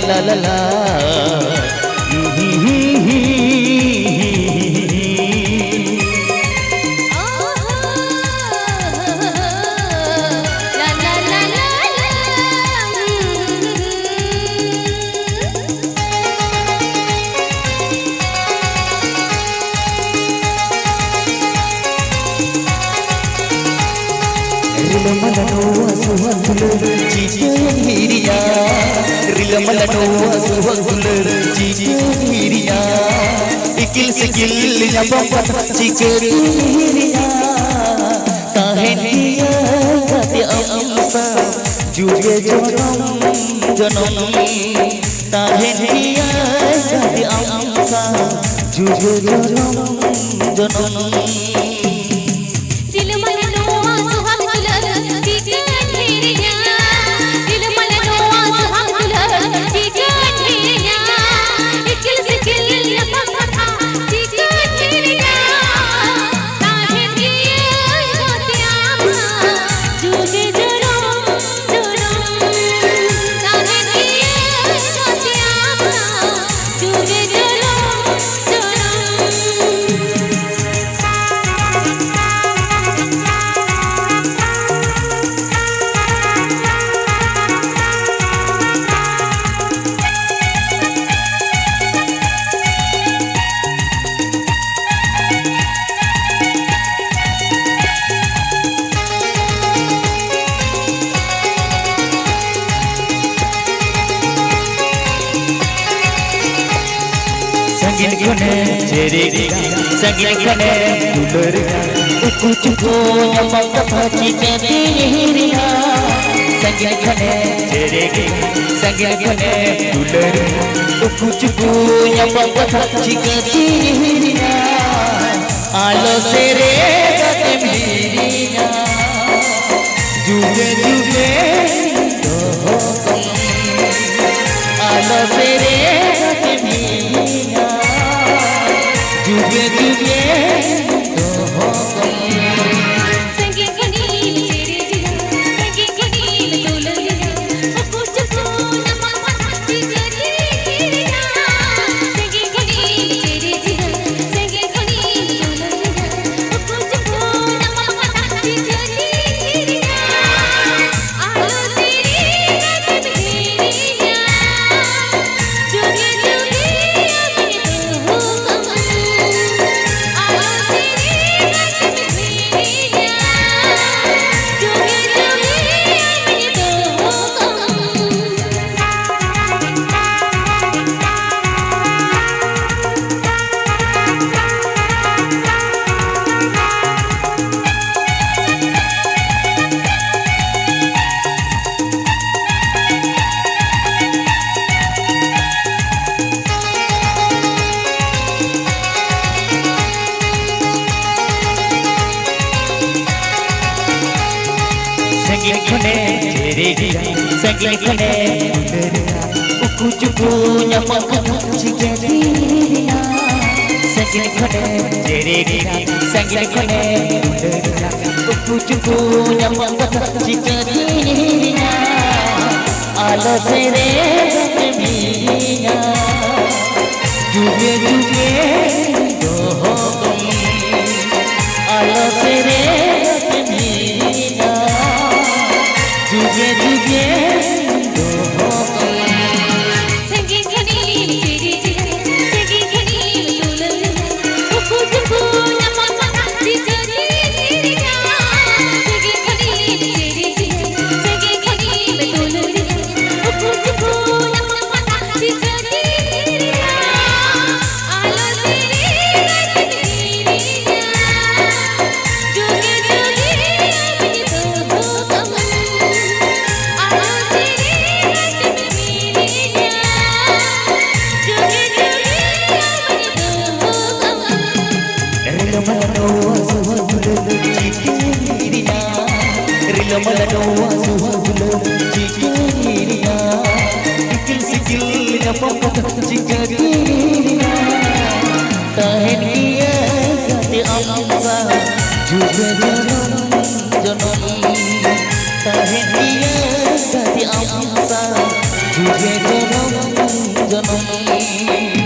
la la la. Rilamalanoa suhagul ciciriya, rilamalanoa suhagul ciciriya, ikil sikil nyabampat ciciriya, kaheniya gati amsa juga janam janam, kaheniya gati amsa juga janam janam. Sangin kone cerita, sangin kone dulur, uku cupu nyamang kapati kebiriya. Sangin kone cerita, sangin kone dulur, uku cupu nyamang kapati kebiriya. Alo sere kate miriya, juge juge dohong. Alo sere kate miriya. Juge juge संगीत गनील तेरे जिया संगीत गनील दुल्हनिया ओ कुछ को नमक जिगरी गिरिया संगीत गनील तेरे जिया संगीत गनील दुल्हनिया ओ कुछ को नमक जिगरी गिरिया आलो तेरी गत गिरिया जुगे जुगे अपने तो Sangin kone cerita, sangin kone uku cupu nyamang kapati kebiriya. Sangin kone cerita, sangin kone uku cupu nyamang kapati kebiriya. Alo sere kebiriya, juge juge dohong. Alo sere kebiriya. Juge juge संगीत गनील तेरे जिया संगीत गनील दुल्हनिया ओ कुछ को नमक जिगरी गिरिया संगीत गनील तेरे जिया संगीत गनील दुल्हनिया ओ कुछ को नमक जिगरी गिरिया आलो तेरी गत गिरिया जुगे जुगे अपने तो कम आलो तेरी गत गिरिया जुगे जुगे अपने तो कम Rilamalanoa suhagul ciciriya, ikil sikil nyapampat ciciriya. Kaheniya gati amsa juga janam janam, kaheniya gati amsa juga janam. জনম জনম